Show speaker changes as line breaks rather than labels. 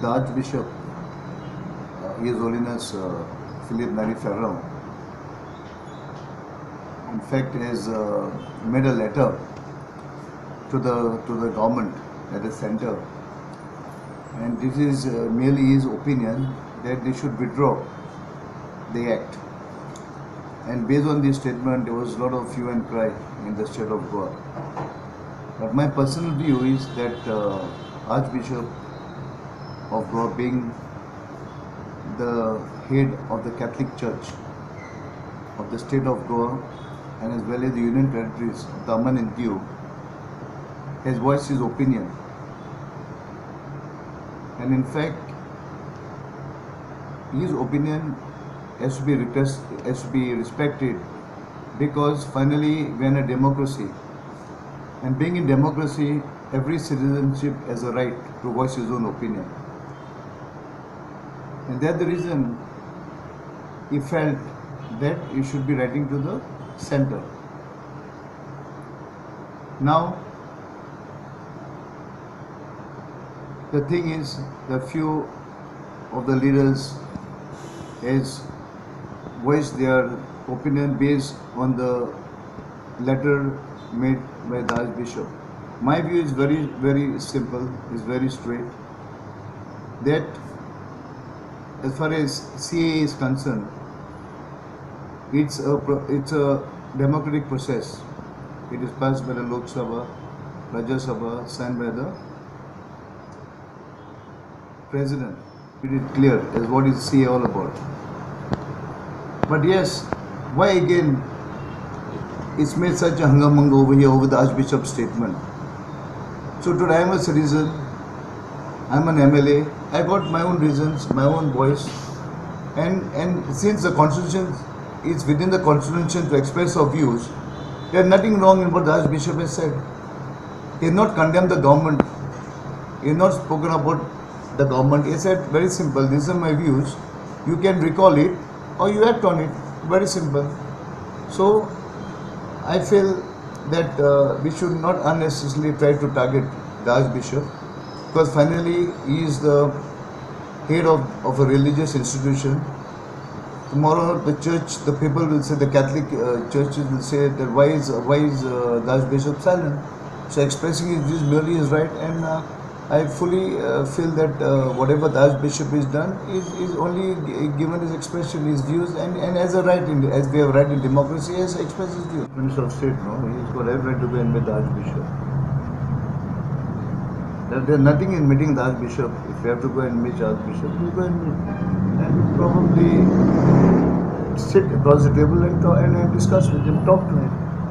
the Archbishop, His Holiness Philip Neri Ferrell, in fact, has made a letter to the government at the center, and this is merely his opinion that they should withdraw the act. And based on this statement, there was a lot of hue and cry in the state of Goa. But my personal view is that Archbishop of Goa, being the head of the Catholic Church of the state of Goa and as well as the Union Territories of Daman and Diu, has voiced his opinion. And in fact, his opinion has to be respected, because finally we are in a democracy, and being in democracy, every citizenship has a right to voice his own opinion. And that's the reason he felt that he should be writing to the center. Now, the thing is, the few of the leaders has voiced their opinion based on the letter made by the Archbishop. My view is very, very simple, is very straight, that as far as CAA is concerned, it's a democratic process. It is passed by the Lok Sabha, Rajya Sabha, signed by the President. It is clear as what is CAA all about. But yes, why again it's made such a hangamanga over here over the Archbishop's statement? So today I am a citizen, I am an MLA, I got my own reasons, my own voice, and since the Constitution is within the Constitution to express our views, there is nothing wrong in what the Archbishop has said. He has not condemned the government, he has not spoken about the government. He said very simple, these are my views, you can recall it or you act on it, very simple. So I feel that we should not unnecessarily try to target the Archbishop, because finally he is the head of a religious institution. Tomorrow the church, the people will say, the Catholic churches will say that why is the Archbishop silent? So expressing his views merely is right, and I fully feel that whatever the Archbishop has done is only given his expression, his views, and as a right, as we have right in democracy, he has expressed his views. Minister of State, no, he's got every right to go and meet the Archbishop. There's nothing in meeting the Archbishop. If you have to go and meet the Archbishop, you go and meet, and probably sit across the table and discuss with him, talk to him.